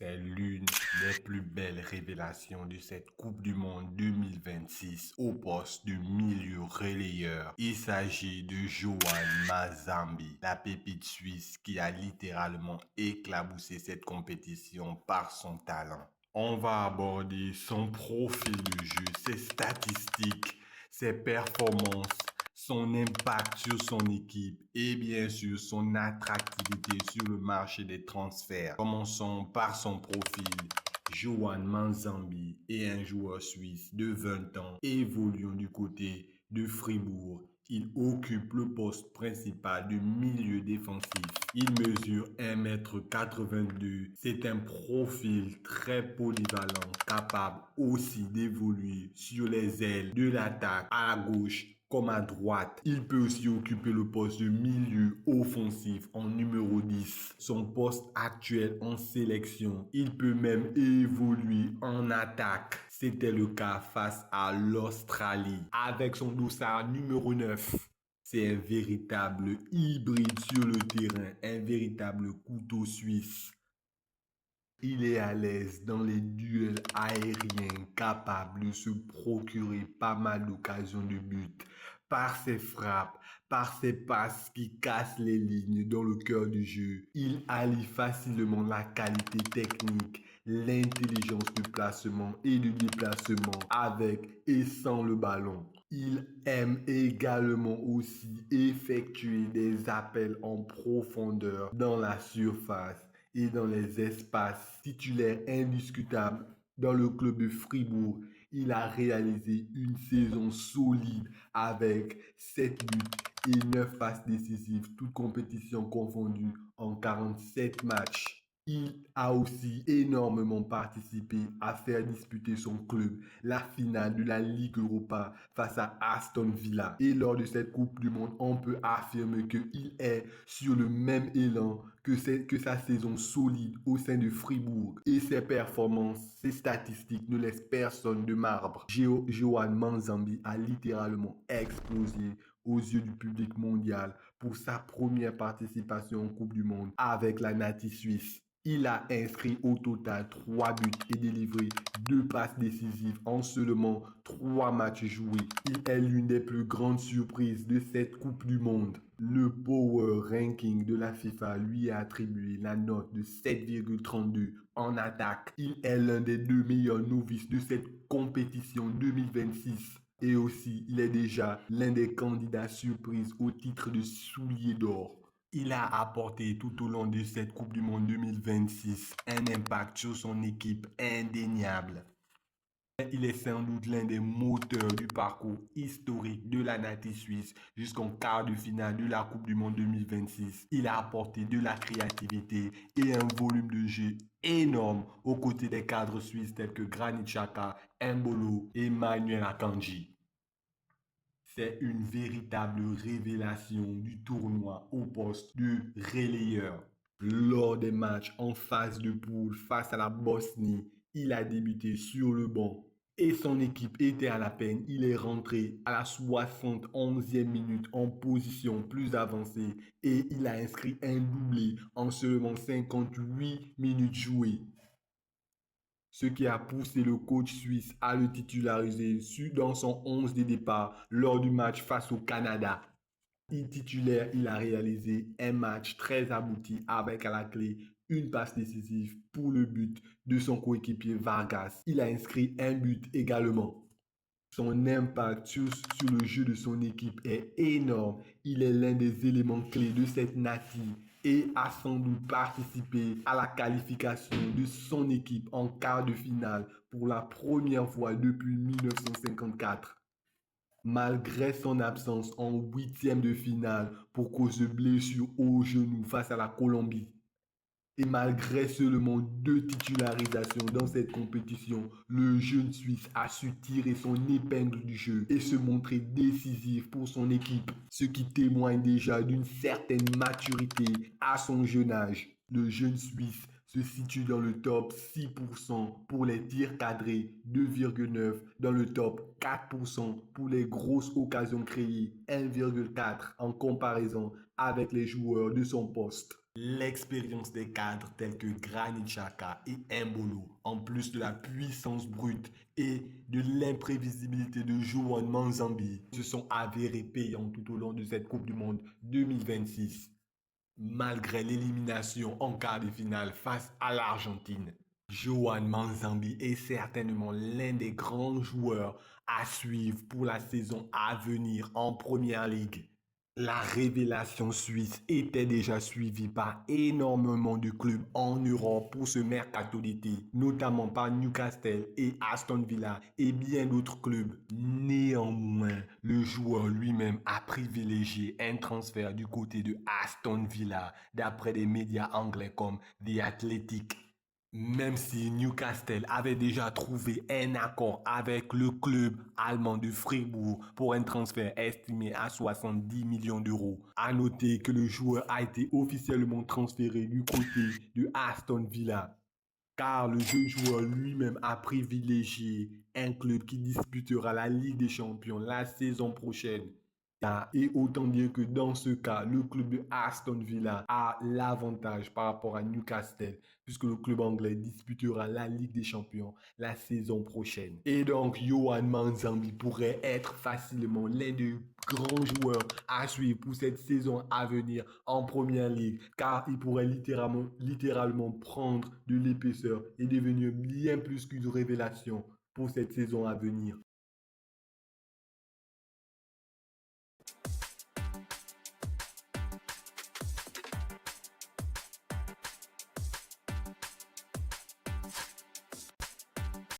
C'est l'une des plus belles révélations de cette Coupe du Monde 2026 au poste de milieu relayeur. Il s'agit de Johan Mazambi, la pépite suisse qui a littéralement éclaboussé cette compétition par son talent. On va aborder son profil de jeu, ses statistiques, ses performances, son impact sur son équipe et bien sûr son attractivité sur le marché des transferts. Commençons par son profil. Johan Mazambi est un joueur suisse de 20 ans évoluant du côté de Fribourg. Il occupe le poste principal de milieu défensif. Il mesure 1,82 m. C'est un profil très polyvalent, capable aussi d'évoluer sur les ailes de l'attaque à gauche comme à droite. Il peut aussi occuper le poste de milieu offensif en numéro 10, son poste actuel en sélection. Il peut même évoluer en attaque. C'était le cas face à l'Australie avec son dossard numéro 9. C'est un véritable hybride sur le terrain, un véritable couteau suisse. Il est à l'aise dans les duels aériens, capable de se procurer pas mal d'occasions de but par ses frappes, par ses passes qui cassent les lignes dans le cœur du jeu. Il allie facilement la qualité technique, l'intelligence de placement et de déplacement avec et sans le ballon. Il aime également aussi effectuer des appels en profondeur dans la surface et dans les espaces. Titulaire indiscutable dans le club de Fribourg, il a réalisé une saison solide avec 7 buts et 9 passes décisives, toutes compétitions confondues en 47 matchs. Il a aussi énormément participé à faire disputer son club la finale de la Ligue Europa face à Aston Villa. Et lors de cette Coupe du Monde, on peut affirmer qu'il est sur le même élan que sa saison solide au sein de Fribourg. Et ses performances, ses statistiques ne laissent personne de marbre. Johan Mazambi a littéralement explosé aux yeux du public mondial pour sa première participation en Coupe du Monde avec la Nati suisse. Il a inscrit au total 3 buts et délivré 2 passes décisives en seulement 3 matchs joués. Il est l'une des plus grandes surprises de cette Coupe du Monde. Le Power Ranking de la FIFA lui a attribué la note de 7,32 en attaque. Il est l'un des 2 meilleurs novices de cette compétition 2026. Et aussi, il est déjà l'un des candidats surprises au titre de soulier d'or. Il a apporté tout au long de cette Coupe du Monde 2026 un impact sur son équipe indéniable. Il est sans doute l'un des moteurs du parcours historique de la Nati suisse jusqu'en quart de finale de la Coupe du Monde 2026. Il a apporté de la créativité et un volume de jeu énorme aux côtés des cadres suisses tels que Granit Xhaka, Embolo et Manuel Akanji. C'est une véritable révélation du tournoi au poste de relayeur. Lors des matchs en phase de poule face à la Bosnie, il a débuté sur le banc et son équipe était à la peine. Il est rentré à la 71e minute en position plus avancée et il a inscrit un doublé en seulement 58 minutes jouées. Ce qui a poussé le coach suisse à le titulariser dans son 11 de départ lors du match face au Canada. Titulaire, il a réalisé un match très abouti avec à la clé une passe décisive pour le but de son coéquipier Vargas. Il a inscrit un but également. Son impact sur le jeu de son équipe est énorme. Il est l'un des éléments clés de cette Nati et a sans doute participé à la qualification de son équipe en quart de finale pour la première fois depuis 1954. Malgré son absence en huitième de finale pour cause de blessure au genou face à la Colombie, et malgré seulement 2 titularisations dans cette compétition, le jeune Suisse a su tirer son épingle du jeu et se montrer décisif pour son équipe, ce qui témoigne déjà d'une certaine maturité à son jeune âge. Le jeune Suisse se situe dans le top 6% pour les tirs cadrés, 2,9 dans le top 4% pour les grosses occasions créées, 1,4 en comparaison avec les joueurs de son poste. L'expérience des cadres tels que Granit Xhaka et Mbolo, en plus de la puissance brute et de l'imprévisibilité de Joan Manzambi, se sont avérés payants tout au long de cette Coupe du Monde 2026, malgré l'élimination en quart de finale face à l'Argentine. Joan Manzambi est certainement l'un des grands joueurs à suivre pour la saison à venir en Première Ligue. La révélation suisse était déjà suivie par énormément de clubs en Europe pour ce mercato d'été, notamment par Newcastle et Aston Villa et bien d'autres clubs. Néanmoins, le joueur lui-même a privilégié un transfert du côté de Aston Villa, d'après des médias anglais comme The Athletic. Même si Newcastle avait déjà trouvé un accord avec le club allemand de Fribourg pour un transfert estimé à 70 millions d'euros. À noter que le joueur a été officiellement transféré du côté de Aston Villa, car le jeune joueur lui-même a privilégié un club qui disputera la Ligue des Champions la saison prochaine. Et autant dire que dans ce cas, le club de Aston Villa a l'avantage par rapport à Newcastle, puisque le club anglais disputera la Ligue des Champions la saison prochaine. Et donc, Johan Manzambi pourrait être facilement l'un des grands joueurs à suivre pour cette saison à venir en Première Ligue, car il pourrait littéralement prendre de l'épaisseur et devenir bien plus qu'une révélation pour cette saison à venir.